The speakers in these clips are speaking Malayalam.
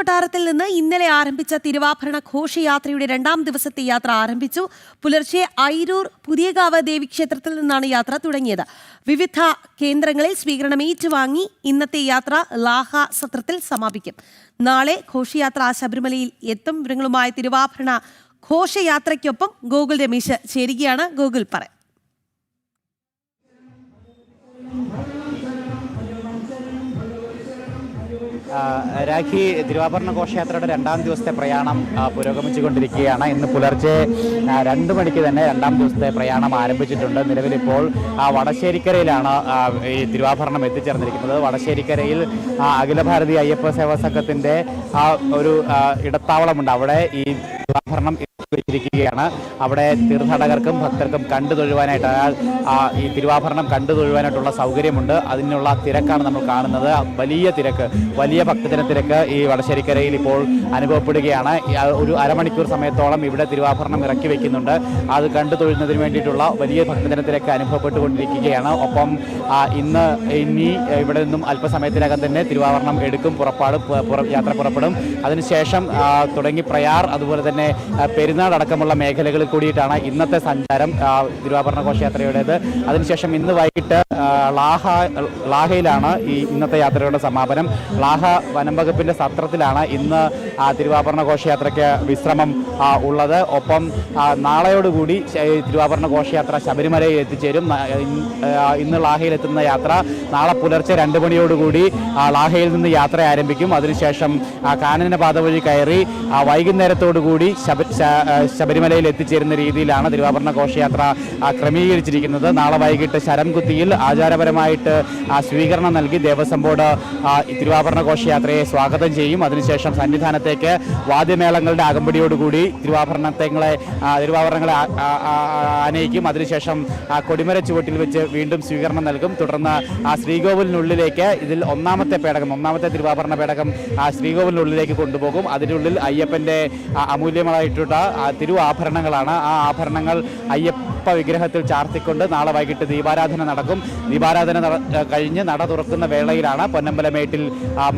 കൊട്ടാരത്തിൽ നിന്ന് ഇന്നലെ ആരംഭിച്ച തിരുവാഭരണ ഘോഷയാത്രയുടെ 2ാം ദിവസത്തെ യാത്ര ആരംഭിച്ചു. പുലർച്ചെ അയിരൂർ പുതിയകാവ് ദേവീക്ഷേത്രത്തിൽ നിന്നാണ് യാത്ര തുടങ്ങിയത്. വിവിധ കേന്ദ്രങ്ങളിൽ സ്വീകരണം ഏറ്റുവാങ്ങി ഇന്നത്തെ യാത്ര ലാഹ സത്രത്തിൽ സമാപിക്കും. നാളെ ഘോഷയാത്ര ശബരിമലയിൽ എത്തും. വിവരങ്ങളുമായി തിരുവാഭരണ ഘോഷയാത്രയ്ക്കൊപ്പം ഗോകുൽ രമേശ് ചേരുകയാണ്. ഗോകുൽ പറ. രാഖി, തിരുവാഭരണ ഘോഷയാത്രയുടെ 2ാം ദിവസത്തെ പ്രയാണം പുരോഗമിച്ചുകൊണ്ടിരിക്കുകയാണ്. ഇന്ന് പുലർച്ചെ 2 മണിക്ക് തന്നെ 2ാം ദിവസത്തെ പ്രയാണം ആരംഭിച്ചിട്ടുണ്ട്. നിലവിലിപ്പോൾ വടശ്ശേരിക്കരയിലാണ് ഈ തിരുവാഭരണം എത്തിച്ചേർന്നിരിക്കുന്നത്. വടശ്ശേരിക്കരയിൽ അഖില ഭാരതീയ അയ്യപ്പ സേവാ സംഘത്തിൻ്റെ ഒരു ഇടത്താവളമുണ്ട്. അവിടെ ഈ തിരുവാഭരണം വെച്ചിരിക്കുകയാണ്. അവിടെ തീർത്ഥാടകർക്കും ഭക്തർക്കും കണ്ടു തൊഴുവാനായിട്ട് ഈ തിരുവാഭരണം കണ്ടു തൊഴുവാനായിട്ടുള്ള സൗകര്യമുണ്ട്. അതിനുള്ള തിരക്കാണ് നമ്മൾ കാണുന്നത്. വലിയ തിരക്ക്, വലിയ ഭക്തജന തിരക്ക് ഈ വടശ്ശേരിക്കരയിൽ ഇപ്പോൾ അനുഭവപ്പെടുകയാണ്. ഒരു അരമണിക്കൂർ സമയത്തോളം ഇവിടെ തിരുവാഭരണം ഇറക്കി വെക്കുന്നുണ്ട്. അത് കണ്ടു തൊഴുന്നതിന് വേണ്ടിയിട്ടുള്ള വലിയ ഭക്തജന തിരക്ക് അനുഭവപ്പെട്ടുകൊണ്ടിരിക്കുകയാണ്. ഒപ്പം ഇനി ഇവിടെ നിന്നും അല്പസമയത്തിനകം തന്നെ തിരുവാഭരണം എടുക്കും, യാത്ര പുറപ്പെടും. അതിനുശേഷം തുടങ്ങി പ്രയാർ, അതുപോലെ തന്നെ പെരുന്നാട് അടക്കമുള്ള മേഖലകളിൽ കൂടിയിട്ടാണ് ഇന്നത്തെ സഞ്ചാരം തിരുവാഭരണ ഘോഷയാത്രയുടേത്. അതിനുശേഷം ഇന്ന് വൈകിട്ട് ലാഹയിലാണ് ഈ ഇന്നത്തെ യാത്രയുടെ സമാപനം. ലാഹ വനം വകുപ്പിൻ്റെ സത്രത്തിലാണ് ഇന്ന് തിരുവാഭരണ ഘോഷയാത്രയ്ക്ക് വിശ്രമം ഉള്ളത്. ഒപ്പം നാളെയോടുകൂടി തിരുവാഭരണ ഘോഷയാത്ര ശബരിമലയിൽ എത്തിച്ചേരും. ഇന്ന് ലാഹയിലെത്തുന്ന യാത്ര നാളെ പുലർച്ചെ 2 മണിയോടുകൂടി ലാഹയിൽ നിന്ന് യാത്ര ആരംഭിക്കും. അതിനുശേഷം കാനനപാത വഴി കയറി വൈകുന്നേരത്തോടുകൂടി ശബരിമലയിൽ എത്തിച്ചേരുന്ന രീതിയിലാണ് തിരുവാഭരണ ഘോഷയാത്ര ക്രമീകരിച്ചിരിക്കുന്നത്. നാളെ വൈകിട്ട് ശരംകുത്തിയിൽ ആചാരപരമായിട്ട് സ്വീകരണം നൽകി ദേവസ്വം ബോർഡ് തിരുവാഭരണ ഘോഷയാത്രയെ സ്വാഗതം ചെയ്യും. അതിനുശേഷം സന്നിധാനത്തേക്ക് വാദ്യമേളങ്ങളുടെ അകമ്പടിയോടുകൂടി തിരുവാഭരണങ്ങളെ ആനയിക്കും. അതിനുശേഷം കൊടിമര ചുവട്ടിൽ വെച്ച് വീണ്ടും സ്വീകരണം നൽകും. തുടർന്ന് ശ്രീകോവിലിനുള്ളിലേക്ക് ഇതിൽ ഒന്നാമത്തെ ഒന്നാമത്തെ തിരുവാഭരണ പേടകം ശ്രീകോവിലിനുള്ളിലേക്ക് കൊണ്ടുപോകും. അതിനുള്ളിൽ അയ്യപ്പൻ്റെ അമൂല്യമായിട്ടുള്ള തിരുവാഭരണങ്ങളാണ്. ആ ആഭരണങ്ങൾ അയ്യപ്പ വിഗ്രഹത്തിൽ ചാർത്തിക്കൊണ്ട് നാളെ വൈകിട്ട് ദീപാരാധന നടക്കും. ദീപാരാധന കഴിഞ്ഞ് നട തുറക്കുന്ന വേളയിലാണ് പൊന്നമ്പലമേട്ടിൽ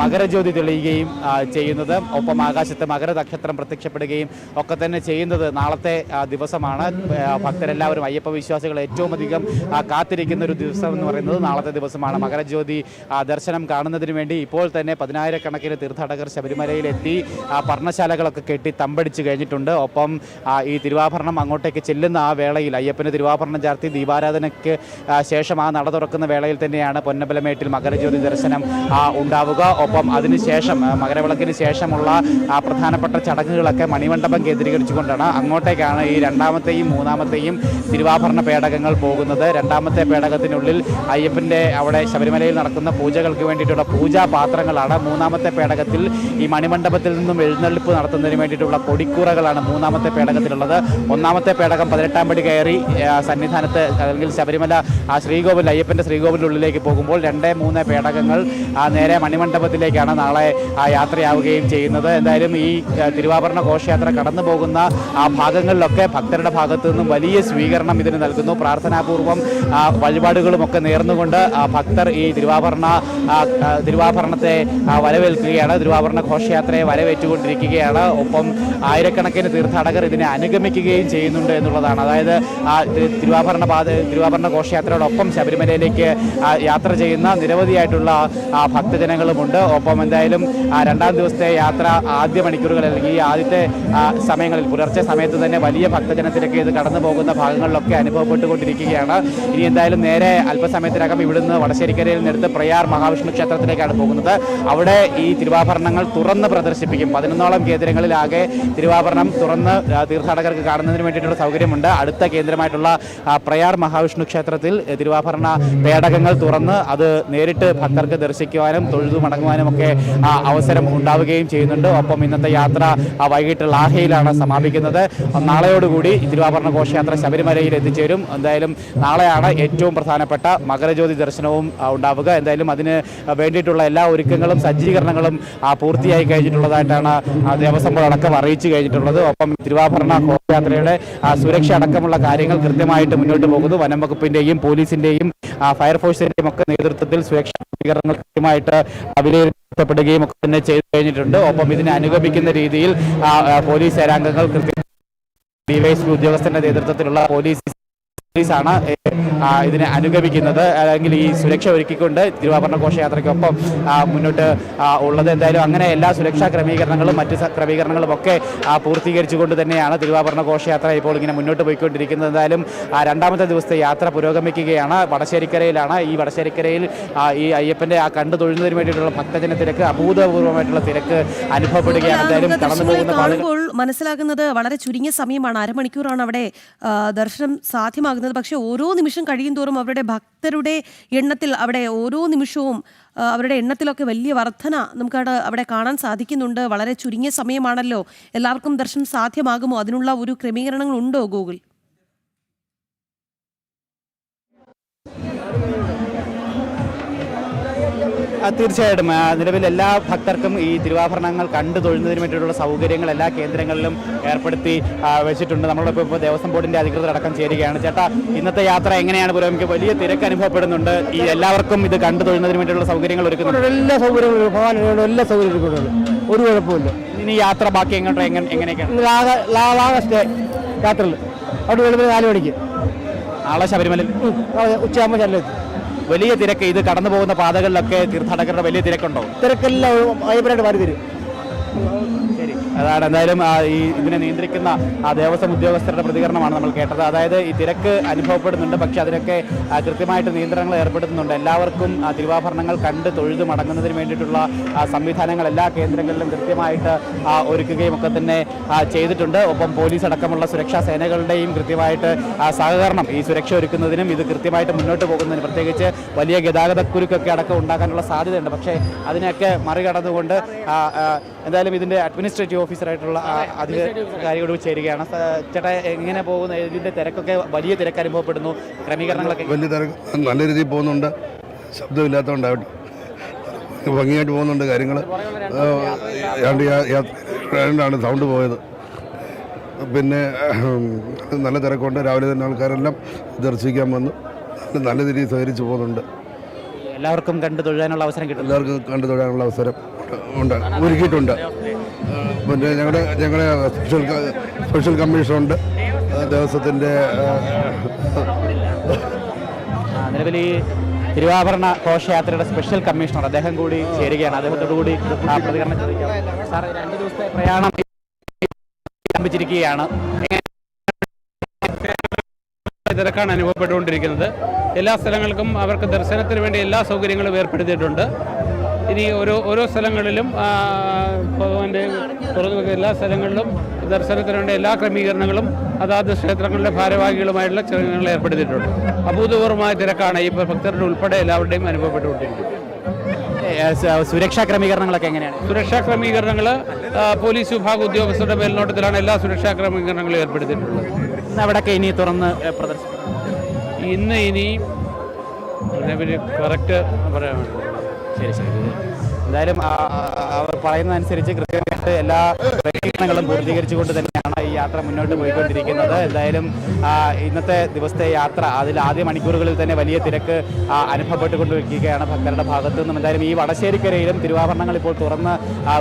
മകരജ്യോതി തെളിയുകയും ചെയ്യുന്നത്. ഒപ്പം ആകാശത്ത് മകരനക്ഷത്രം പ്രത്യക്ഷപ്പെടുകയും ഒക്കെ തന്നെ ചെയ്യുന്നത് നാളത്തെ ദിവസമാണ്. ഭക്തരെല്ലാവരും, അയ്യപ്പ വിശ്വാസികൾ ഏറ്റവും അധികം കാത്തിരിക്കുന്ന ഒരു ദിവസം എന്ന് പറയുന്നത് നാളത്തെ ദിവസമാണ്. മകരജ്യോതി ദർശനം കാണുന്നതിന് വേണ്ടി ഇപ്പോൾ തന്നെ 10,000-കണക്കിന് തീർത്ഥാടകർ ശബരിമലയിലെത്തി പർണശാലകളൊക്കെ കെട്ടി തമ്പടിച്ച് കഴിഞ്ഞിട്ടുണ്ട്. ഒപ്പം ഈ തിരുവാഭരണം അങ്ങോട്ടേക്ക് ചെല്ലുന്ന ആ വേളയിൽ അയ്യപ്പന് തിരുവാഭരണം ചാർത്തി ദീപാരാധനയ്ക്ക് ശേഷം ആ നട തുറക്കുന്ന വേളയിൽ തന്നെയാണ് പൊന്നമ്പലമേട്ടിൽ മകരജ്യോതി ദർശനം ഉണ്ടാവുക. ഒപ്പം അതിനുശേഷം മകരവിളക്കിന് ശേഷമുള്ള പ്രധാനപ്പെട്ട ചടങ്ങുകളൊക്കെ മണിമണ്ഡപം കേന്ദ്രീകരിച്ചുകൊണ്ടാണ്. അങ്ങോട്ടേക്കാണ് ഈ 2ാമത്തെയും 3ാമത്തെയും തിരുവാഭരണ പേടകങ്ങൾ പോകുന്നത്. 2ാമത്തെ പേടകത്തിനുള്ളിൽ അയ്യപ്പൻ്റെ അവിടെ ശബരിമലയിൽ നടക്കുന്ന പൂജകൾക്ക് വേണ്ടിയിട്ടുള്ള പൂജാപാത്രങ്ങളാണ്. 3ാമത്തെ പേടകത്തിൽ ഈ മണിമണ്ഡപത്തിൽ നിന്നും എഴുന്നള്ളിപ്പ് നടത്തുന്നതിന് വേണ്ടിയിട്ടുള്ള കൊടിക്കൂറകളാണ് 3ാമത്തെ പേടകത്തിലുള്ളത്. 1ാമത്തെ പേടകം 18-ാം പടി കയറി സന്നിധാനത്ത് അല്ലെങ്കിൽ ശബരിമല ശ്രീകോവിൽ, അയ്യപ്പൻ്റെ ശ്രീകോവിലിനുള്ളിലേക്ക് പോകുമ്പോൾ 2, 3 പേടകങ്ങൾ നേരെ മണിമണ്ഡപത്തിലേക്കാണ് നാളെ യാത്രയാവുകയും ചെയ്യുന്നത്. എന്തായാലും ഈ തിരുവാഭരണ ഘോഷയാത്ര കടന്നു പോകുന്ന ഭാഗങ്ങളിലൊക്കെ ഭക്തരുടെ ഭാഗത്തു നിന്നും വലിയ സ്വീകരണം ഇതിന് നൽകുന്നു. പ്രാർത്ഥനാപൂർവം വഴിപാടുകളുമൊക്കെ നേർന്നുകൊണ്ട് ഭക്തർ ഈ തിരുവാഭരണത്തെ വരവേൽക്കുകയാണ്. തിരുവാഭരണ ഘോഷയാത്രയെ വരവേറ്റുകൊണ്ടിരിക്കുകയാണ്. ഒപ്പം ആയിരക്കണക്കിന് തീർത്ഥാടകർ ഇതിനെ അനുഗമിക്കുകയും ചെയ്യുന്നുണ്ട് എന്നുള്ളതാണ്. അതായത് തിരുവാഭരണ ഘോഷയാത്രയോടൊപ്പം ശബരിമലയിലേക്ക് യാത്ര ചെയ്യുന്ന നിരവധിയായിട്ടുള്ള ഭക്തജനങ്ങളുമുണ്ട്. ഒപ്പം എന്തായാലും 2ാം ദിവസത്തെ യാത്ര ആദ്യ മണിക്കൂറുകൾ അല്ലെങ്കിൽ ഈ ആദ്യത്തെ സമയങ്ങളിൽ പുലർച്ചെ സമയത്ത് തന്നെ വലിയ ഭക്തജനത്തിലേക്ക് ഇത് കടന്നു പോകുന്ന ഭാഗങ്ങളിലൊക്കെ അനുഭവപ്പെട്ടുകൊണ്ടിരിക്കുകയാണ്. ഇനി എന്തായാലും നേരെ അല്പസമയത്തിനകം ഇവിടുന്ന് വടശ്ശേരിക്കരയിൽ നിന്നെടുത്ത് പ്രയാർ മഹാവിഷ്ണു ക്ഷേത്രത്തിലേക്കാണ് പോകുന്നത്. അവിടെ ഈ തിരുവാഭരണങ്ങൾ തുറന്ന് പ്രദർശിപ്പിക്കും. 11ഓളം കേന്ദ്രങ്ങളിലാകെ തിരുവാഭരണം തുറന്ന് തീർത്ഥാടകർക്ക് കാണുന്നതിന് വേണ്ടിയിട്ടുള്ള സൗകര്യമുണ്ട്. അടുത്ത കേന്ദ്രമായിട്ടുള്ള പ്രയാർ മഹാവിഷ്ണു ക്ഷേത്രത്തിൽ തിരുവാഭരണ പേടകങ്ങൾ തുറന്ന് അത് നേരിട്ട് ഭക്തർക്ക് ദർശിക്കുവാനും തൊഴുതു മടങ്ങുവാനും ഒക്കെ അവസരം ഉണ്ടാവുകയും ചെയ്യുന്നുണ്ട്. ഒപ്പം ഇന്നത്തെ യാത്ര വൈകിട്ട് ലാഹയിലാണ് സമാപിക്കുന്നത്. നാളെയോടുകൂടി തിരുവാഭരണ ഘോഷയാത്ര ശബരിമലയിൽ എത്തിച്ചേരും. എന്തായാലും നാളെയാണ് ഏറ്റവും പ്രധാനപ്പെട്ട മകരജ്യോതി ദർശനവും ഉണ്ടാവുക. എന്തായാലും അതിന് വേണ്ടിയിട്ടുള്ള എല്ലാ ഒരുക്കങ്ങളും സജ്ജീകരണങ്ങളും പൂർത്തിയായി കഴിഞ്ഞിട്ടുള്ളതായിട്ടാണ് ദേവസ്വം ബോർഡ് അടക്കം അറിയിച്ചു കഴിഞ്ഞിട്ടുള്ളത്. ഒപ്പം തിരുവാഭരണ ഘോഷയാത്രയുടെ സുരക്ഷ അടക്കമുള്ള കാര്യങ്ങൾ കൃത്യമായിട്ട് മുന്നോട്ട് പോകുന്നു. വനം വകുപ്പിന്റെയും പോലീസിന്റെയും ഫയർഫോഴ്സിന്റെയും ഒക്കെ നേതൃത്വത്തിൽ സുരക്ഷാ ക്രമീകരണങ്ങൾ കൃത്യമായിട്ട് വിലയിരുത്തി പ്പെടുകയും ഒക്കെ തന്നെ ചെയ്തു കഴിഞ്ഞിട്ടുണ്ട്. ഒപ്പം ഇതിനെ അനുഗമിക്കുന്ന രീതിയിൽ പോലീസ് സേനാംഗങ്ങൾ ഡിവൈഎസ്പി ഉദ്യോഗസ്ഥന്റെ നേതൃത്വത്തിലുള്ള പോലീസാണ് ഇതിനെ അനുഗമിക്കുന്നത്. അല്ലെങ്കിൽ ഈ സുരക്ഷ ഒരുക്കിക്കൊണ്ട് തിരുവാഭരണ ഘോഷയാത്രയ്ക്കൊപ്പം മുന്നോട്ട് ഉള്ളത്. എന്തായാലും അങ്ങനെ എല്ലാ സുരക്ഷാ ക്രമീകരണങ്ങളും മറ്റ് ക്രമീകരണങ്ങളും ഒക്കെ പൂർത്തീകരിച്ചുകൊണ്ട് തന്നെയാണ് തിരുവാഭരണ ഘോഷയാത്ര ഇപ്പോൾ ഇങ്ങനെ മുന്നോട്ട് പോയിക്കൊണ്ടിരിക്കുന്നത്. എന്തായാലും രണ്ടാമത്തെ ദിവസത്തെ യാത്ര പുരോഗമിക്കുകയാണ്. വടശ്ശേരിക്കരയിലാണ്. ഈ വടശ്ശേരിക്കരയിൽ ഈ അയ്യപ്പന്റെ കണ്ടു തൊഴുന്നതിന് വേണ്ടിയിട്ടുള്ള ഭക്തജന തിരക്ക്, അഭൂതപൂർവമായിട്ടുള്ള തിരക്ക് അനുഭവപ്പെടുകയാണ്. എന്തായാലും കടന്നു പോകുന്ന കാണുമ്പോൾ മനസ്സിലാകുന്നത് വളരെ ചുരുങ്ങിയ സമയമാണ്, അരമണിക്കൂറാണ് അവിടെ ദർശനം സാധ്യമാകുന്നത്. പക്ഷേ ഓരോ നിമിഷം കഴിയും തോറും അവരുടെ ഭക്തരുടെ എണ്ണത്തിൽ അവിടെ ഓരോ നിമിഷവും അവരുടെ എണ്ണത്തിലൊക്കെ വലിയ വർധന നമുക്ക് അവിടെ കാണാൻ സാധിക്കുന്നുണ്ട്. വളരെ ചുരുങ്ങിയ സമയമാണല്ലോ. എല്ലാവർക്കും ദർശനം സാധ്യമാകുമോ? അതിനുള്ള ഒരു ക്രമീകരണങ്ങൾ ഉണ്ടോ ഗൂഗിൾ? തീർച്ചയായിട്ടും നിലവിൽ എല്ലാ ഭക്തർക്കും ഈ തിരുവാഭരണങ്ങൾ കണ്ടു തൊഴുന്നതിന് വേണ്ടിയിട്ടുള്ള സൗകര്യങ്ങൾ എല്ലാ കേന്ദ്രങ്ങളിലും ഏർപ്പെടുത്തി വെച്ചിട്ടുണ്ട്. നമ്മളോടൊപ്പം ഇപ്പോൾ ദേവസ്വം ബോർഡിന്റെ അധികൃതർ അടക്കം ചേരുകയാണ്. ചേട്ടാ, ഇന്നത്തെ യാത്ര എങ്ങനെയാണ് പുരോഗമിക്കുക? വലിയ തിരക്ക് അനുഭവപ്പെടുന്നുണ്ട്. ഈ എല്ലാവർക്കും ഇത് കണ്ടു തൊഴുന്നതിന് വേണ്ടിയിട്ടുള്ള സൗകര്യങ്ങൾ ഒരുക്കുന്നുണ്ട്. എല്ലാ സൗകര്യങ്ങളും ഭഗവാനുള്ള എല്ലാ സൗകര്യങ്ങളും ഒരു കുഴപ്പമില്ല. ഇനി യാത്ര ബാക്കി എങ്ങനെയൊക്കെയാണ്? ലാസ്റ്റ് യാത്രയിൽ അവിടെ വെളുപ്പിന് 4 മണിക്ക് നാളെ ശബരിമലയിൽ ഉച്ചയാകുമ്പോൾ ചെല്ലും. വലിയ തിരക്ക്. ഇത് കടന്നു പോകുന്ന പാതകളിലൊക്കെ തീർത്ഥാടകരുടെ വലിയ തിരക്കുണ്ടോ? തിരക്കെല്ലാം അയ്യപ്പനായിട്ട് മാറി തരും. ശരി, അതാണ് എന്തായാലും ഈ ഇതിനെ നിയന്ത്രിക്കുന്ന ദേവസ്വം ഉദ്യോഗസ്ഥരുടെ പ്രതികരണമാണ് നമ്മൾ കേട്ടത്. അതായത് ഈ തിരക്ക് അനുഭവപ്പെടുന്നുണ്ട്, പക്ഷെ അതിനൊക്കെ കൃത്യമായിട്ട് നിയന്ത്രണങ്ങൾ ഏർപ്പെടുത്തുന്നുണ്ട്. എല്ലാവർക്കും തിരുവാഭരണങ്ങൾ കണ്ട് തൊഴുതു മടങ്ങുന്നതിന് വേണ്ടിയിട്ടുള്ള സംവിധാനങ്ങൾ എല്ലാ കേന്ദ്രങ്ങളിലും കൃത്യമായിട്ട് ഒരുക്കുകയും ഒക്കെ തന്നെ ചെയ്തിട്ടുണ്ട്. ഒപ്പം പോലീസ് അടക്കമുള്ള സുരക്ഷാ സേനകളുടെയും കൃത്യമായിട്ട് സഹകരണം ഈ സുരക്ഷ ഒരുക്കുന്നതിനും ഇത് കൃത്യമായിട്ട് മുന്നോട്ട് പോകുന്നതിന്, പ്രത്യേകിച്ച് വലിയ ഗതാഗതക്കുരുക്കൊക്കെ അടക്കം ഉണ്ടാക്കാനുള്ള സാധ്യതയുണ്ട്. പക്ഷേ അതിനെയൊക്കെ മറികടന്നുകൊണ്ട് എന്തായാലും ഇതിൻ്റെ അഡ്മിനിസ്ട്രേറ്റീവ് ഓഫീസറായിട്ടുള്ള അധികാരിയോട് ചേരുകയാണ്. ചേട്ടാ, എങ്ങനെ പോകുന്നു? ഇതിൻ്റെ തിരക്കൊക്കെ വലിയ തിരക്ക് അനുഭവപ്പെടുന്നു. ക്രമീകരണങ്ങളൊക്കെ വലിയ തിരക്ക് നല്ല രീതിയിൽ പോകുന്നുണ്ട്. ശബ്ദമില്ലാത്തതുകൊണ്ടാവട്ടെ ഭംഗിയായിട്ട് പോകുന്നുണ്ട് കാര്യങ്ങൾ. രണ്ടാണ് സൗണ്ട് പോയത്. പിന്നെ നല്ല തിരക്കുണ്ട്. രാവിലെ തന്നെ ആൾക്കാരെല്ലാം ദർശിക്കാൻ വന്ന് നല്ല രീതിയിൽ സഹകരിച്ച് പോകുന്നുണ്ട്. എല്ലാവർക്കും കണ്ടു തൊഴാനുള്ള അവസരം കിട്ടും. എല്ലാവർക്കും കണ്ടു തൊഴാനുള്ള അവസരം ഉണ്ട്, ഒരുക്കിയിട്ടുണ്ട്. പിന്നെ ഞങ്ങളുടെ സ്പെഷ്യൽ കമ്മീഷനുണ്ട് ദേവസ്വത്തിൻ്റെ. നിലവിൽ ഈ തിരുവാഭരണ ഘോഷയാത്രയുടെ സ്പെഷ്യൽ കമ്മീഷണർ അദ്ദേഹം കൂടി ചേരുകയാണ്. അദ്ദേഹത്തോടു കൂടി പ്രതികരണം ചോദിക്കാം. സാർ, 2 ദിവസത്തെ പ്രയാണം ആരംഭിച്ചിരിക്കുകയാണ്. തിരക്കാണ് അനുഭവപ്പെട്ടുകൊണ്ടിരിക്കുന്നത്. എല്ലാ സ്ഥലങ്ങൾക്കും അവർക്ക് ദർശനത്തിന് വേണ്ടി എല്ലാ സൗകര്യങ്ങളും ഏർപ്പെടുത്തിയിട്ടുണ്ട്. ഇനി ഓരോ സ്ഥലങ്ങളിലും ഭഗവാന്റെ തുറന്നു വെക്കുന്ന എല്ലാ സ്ഥലങ്ങളിലും ദർശനത്തിന് വേണ്ടി എല്ലാ ക്രമീകരണങ്ങളും അതാത് ക്ഷേത്രങ്ങളിലെ ഭാരവാഹികളുമായിട്ടുള്ള ചടങ്ങുകൾ ഏർപ്പെടുത്തിയിട്ടുണ്ട്. അഭൂതപൂർവമായ തിരക്കാണ് ഈ ഭക്തരുടെ ഉൾപ്പെടെ എല്ലാവരുടെയും അനുഭവപ്പെട്ടുകൊണ്ടിരിക്കുന്നത്. സുരക്ഷാ ക്രമീകരണങ്ങളൊക്കെ എങ്ങനെയാണ്? സുരക്ഷാ ക്രമീകരണങ്ങൾ പോലീസ് വിഭാഗ ഉദ്യോഗസ്ഥരുടെ മേൽനോട്ടത്തിലാണ് എല്ലാ സുരക്ഷാ ക്രമീകരണങ്ങളും ഏർപ്പെടുത്തിയിട്ടുള്ളത്. ഇന്ന് അവിടെയൊക്കെ ഇനി തുറന്ന് പ്രദർശനം ഇനി കറക്റ്റ് പറയാൻ വേണ്ടി. ശരി. എന്തായാലും അവർ പറയുന്നതനുസരിച്ച് കൃത്യമായിട്ട് എല്ലാ ക്രമീകരണങ്ങളും പൂർത്തീകരിച്ചുകൊണ്ട് തന്നെയാണ് ഈ യാത്ര മുന്നോട്ട് പോയിക്കൊണ്ടിരിക്കുന്നത്. എന്തായാലും ഇന്നത്തെ ദിവസത്തെ യാത്ര അതിൽ ആദ്യ മണിക്കൂറുകളിൽ തന്നെ വലിയ തിരക്ക് അനുഭവപ്പെട്ടുകൊണ്ടിരിക്കുകയാണ് ഭക്തരുടെ ഭാഗത്തു നിന്നും. എന്തായാലും ഈ വടശ്ശേരിക്കരയിലും തിരുവാഭരണങ്ങൾ ഇപ്പോൾ തുറന്ന്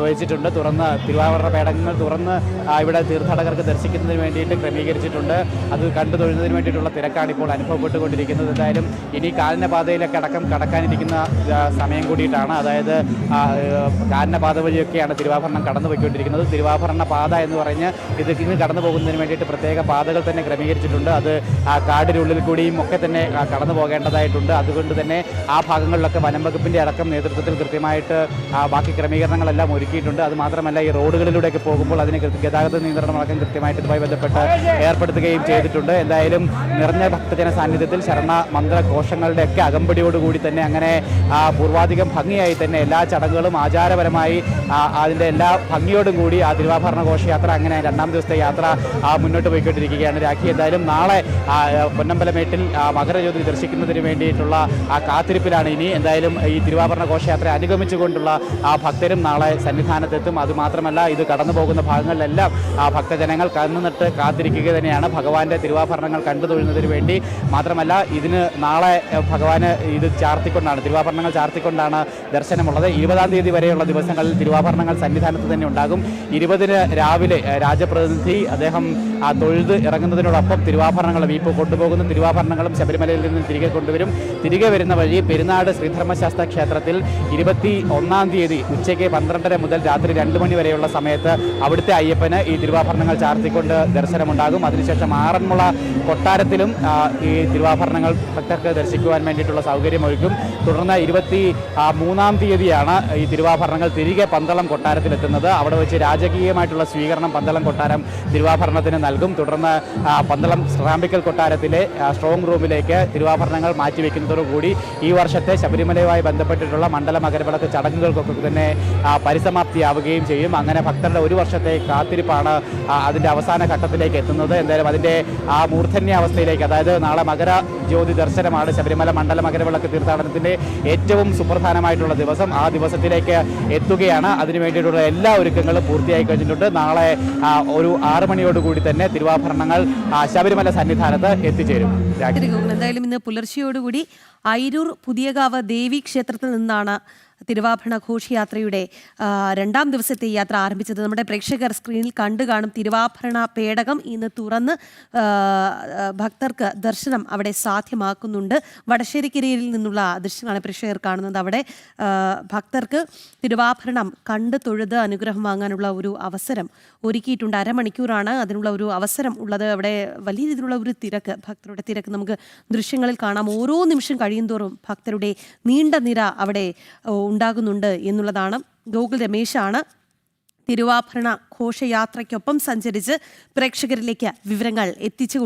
വെച്ചിട്ടുണ്ട്. തിരുവാഭരണ പേടകങ്ങൾ തുറന്ന് ഇവിടെ തീർത്ഥാടകർക്ക് ദർശിക്കുന്നതിന് വേണ്ടിയിട്ട് ക്രമീകരിച്ചിട്ടുണ്ട്. അത് കണ്ടു തൊഴുന്നതിന് വേണ്ടിയിട്ടുള്ള തിരക്കാണ് ഇപ്പോൾ അനുഭവപ്പെട്ടുകൊണ്ടിരിക്കുന്നത്. എന്തായാലും ഇനി കാനനപാതയിലൊക്കെ അടക്കം കടക്കാനിരിക്കുന്ന സമയം കൂടിയിട്ടാണ്. അതായത് കാനനപാത വഴിയൊക്കെയാണ് തിരുവാഭരണം കടന്നു പോയിക്കൊണ്ടിരിക്കുന്നത്. തിരുവാഭരണ പാത എന്ന് പറഞ്ഞ് ഇന്ന് കടന്നു പോകുന്നതിന് വേണ്ടിയിട്ട് പ്രത്യേക പാതകൾ തന്നെ ക്രമീകരിച്ചിട്ടുണ്ട്. അത് കാടിനുള്ളിൽ കൂടിയും ഒക്കെ തന്നെ കടന്നു പോകേണ്ടതായിട്ടുണ്ട്. അതുകൊണ്ട് തന്നെ ആ ഭാഗങ്ങളിലൊക്കെ വനം വകുപ്പിൻ്റെ അടക്കം നേതൃത്വത്തിൽ കൃത്യമായിട്ട് ബാക്കി ക്രമീകരണങ്ങളെല്ലാം ഒരുക്കിയിട്ടുണ്ട്. അതുമാത്രമല്ല ഈ റോഡുകളിലൂടെയൊക്കെ പോകുമ്പോൾ അതിന് ഗതാഗത നിയന്ത്രണമടക്കം കൃത്യമായിട്ട് ഇതുമായി ബന്ധപ്പെട്ട് ഏർപ്പെടുത്തുകയും ചെയ്തിട്ടുണ്ട്. എന്തായാലും നിറഞ്ഞ ഭക്തജന സാന്നിധ്യത്തിൽ ശരണ മന്ത്രഘോഷങ്ങളുടെയൊക്കെ അകമ്പടിയോടുകൂടി തന്നെ അങ്ങനെ പൂർവാധികം ഭംഗിയായി തന്നെ എല്ലാ ചടങ്ങുകളും ആചാരപരമായി അതിൻ്റെ എല്ലാ ഭംഗിയോടും കൂടി ആ തിരുവാഭരണ ഘോഷയാത്ര അങ്ങനെ 2ാം ദിവസത്തെ യാത്ര മുന്നോട്ട് പോയിക്കൊണ്ടിരിക്കുകയാണ്. രാഖി എന്തായാലും നാളെ പൊന്നമ്പലമേട്ടിൽ മകരജ്യോതി ദർശിക്കുന്നതിന് വേണ്ടിയിട്ടുള്ള കാത്തിരിപ്പിലാണ്. ഇനി എന്തായാലും ഈ തിരുവാഭരണ ഘോഷയാത്ര അനുഗമിച്ചുകൊണ്ടുള്ള ഭക്തരും നാളെ സന്നിധാനത്തെത്തും. അതുമാത്രമല്ല, ഇത് കടന്നു പോകുന്ന ഭാഗങ്ങളിലെല്ലാം ഭക്തജനങ്ങൾ കണ്ണുനട്ട് കാത്തിരിക്കുക തന്നെയാണ് ഭഗവാന്റെ തിരുവാഭരണങ്ങൾ കണ്ടു തൊഴുന്നതിന് വേണ്ടി. മാത്രമല്ല, ഇതിന് നാളെ ഭഗവാന് ഇത് ചാർത്തിക്കൊണ്ടാണ്, തിരുവാഭരണങ്ങൾ ചാർത്തിക്കൊണ്ടാണ് ദർശനമുള്ളത്. 20-ാം തീയതി വരെയുള്ള ദിവസങ്ങളിൽ തിരുവാഭരണങ്ങൾ സന്നിധാനത്ത് തന്നെ ഉണ്ടാകും. 20-ന് രാവിലെ രാജപ്രതിനിധി അദ്ദേഹം തൊഴുത് ഇറങ്ങുന്നതിനോടൊപ്പം തിരുവാഭരണങ്ങൾ ഇപ്പോൾ കൊണ്ടുപോകുന്ന തിരുവാഭരണങ്ങളും ശബരിമലയിൽ നിന്ന് തിരികെ കൊണ്ടുവരും. തിരികെ വരുന്ന വഴി പെരുന്നാട് ശ്രീധർമ്മശാസ്ത്ര ക്ഷേത്രത്തിൽ 21-ാം തീയതി ഉച്ചയ്ക്ക് 12:30 മുതൽ രാത്രി 2 മണി വരെയുള്ള സമയത്ത് അവിടുത്തെ അയ്യപ്പന് ഈ തിരുവാഭരണങ്ങൾ ചാർത്തിക്കൊണ്ട് ദർശനമുണ്ടാകും. അതിനുശേഷം ആറന്മുള കൊട്ടാരത്തിലും ഈ തിരുവാഭരണങ്ങൾ ഭക്തർക്ക് ദർശിക്കുവാൻ വേണ്ടിയിട്ടുള്ള സൗകര്യമൊരുക്കും. തുടർന്ന് 23-ാം തീയതിയാണ് ഈ തിരുവാഭരണങ്ങൾ തിരികെ പന്തളം കൊട്ടാരത്തിലെത്തുന്നത്. അവിടെ വെച്ച് രാജകീയമായിട്ടുള്ള സ്വീകരണം പന്തളം കൊട്ടാരം തിരുവാഭരണത്തിന് നൽകും. തുടർന്ന് പന്തളം ശ്രാമ്പിക്കൽ കൊട്ടാരത്തിലെ സ്ട്രോങ് റൂമിലേക്ക് തിരുവാഭരണങ്ങൾ മാറ്റിവെക്കുന്നതോടുകൂടി ഈ വർഷത്തെ ശബരിമലയുമായി ബന്ധപ്പെട്ടിട്ടുള്ള മണ്ഡല മകരവിളക്ക് ചടങ്ങുകൾക്കൊക്കെ തന്നെ പരിസമാപ്തിയാവുകയും ചെയ്യും. അങ്ങനെ ഭക്തരുടെ ഒരു വർഷത്തെ കാത്തിരിപ്പാണ് അതിൻ്റെ അവസാന ഘട്ടത്തിലേക്ക് എത്തുന്നത്. എന്തായാലും അതിൻ്റെ മൂർധന്യാവസ്ഥയിലേക്ക്, അതായത് നാളെ മകര ജ്യോതി ദർശനമാണ് ശബരിമല മണ്ഡല മകരവിളക്ക് തീർത്ഥാടനത്തിൻ്റെ ഏറ്റവും സുപ്രധാനമായിട്ടുള്ള ദിവസം. ആ ദിവസത്തിലേക്ക് എത്തുകയാണ്. അതിനു വേണ്ടിയിട്ടുള്ള എല്ലാ ഒരുക്കങ്ങളും പൂർത്തിയായി കഴിഞ്ഞിട്ടുണ്ട്. നാളെ ഒരു 6 മണിയോടുകൂടി തന്നെ തിരുവാഭരണങ്ങൾ ശബരിമല സന്നിധാനത്ത് എത്തിച്ചേരും. എന്തായാലും ഇന്ന് പുലർച്ചെയോടുകൂടി അയിരൂർ പുതിയകാവ് ദേവി ക്ഷേത്രത്തിൽ നിന്നാണ് തിരുവാഭരണ ഘോഷയാത്രയുടെ 2-ാം ദിവസത്തെ യാത്ര ആരംഭിച്ചത്. നമ്മുടെ പ്രേക്ഷകർ സ്ക്രീനിൽ കണ്ടു കാണും. തിരുവാഭരണ പേടകം ഇന്ന് തുറന്ന് ഭക്തർക്ക് ദർശനം അവിടെ സാധ്യമാക്കുന്നുണ്ട്. വടശ്ശേരിക്കരയിൽ നിന്നുള്ള ദൃശ്യങ്ങളാണ് പ്രേക്ഷകർ കാണുന്നത്. അവിടെ ഭക്തർക്ക് തിരുവാഭരണം കണ്ട് തൊഴുത് അനുഗ്രഹം വാങ്ങാനുള്ള ഒരു അവസരം ഒരുക്കിയിട്ടുണ്ട്. അരമണിക്കൂറാണ് അതിനുള്ള ഒരു അവസരം ഉള്ളത്. അവിടെ വലിയ രീതിയിലുള്ള ഒരു തിരക്ക്, ഭക്തരുടെ തിരക്ക് നമുക്ക് ദൃശ്യങ്ങളിൽ കാണാം. ഓരോ നിമിഷം കഴിയുന്തോറും ഭക്തരുടെ നീണ്ട നിര അവിടെ ഉണ്ടാകുന്നുണ്ട് എന്നുള്ളതാണ്. ഗോകുൽ രമേശാണ് തിരുവാഭരണ ഘോഷയാത്രയ്ക്കൊപ്പം സഞ്ചരിച്ച് പ്രേക്ഷകരിലേക്ക് വിവരങ്ങൾ എത്തിച്ചു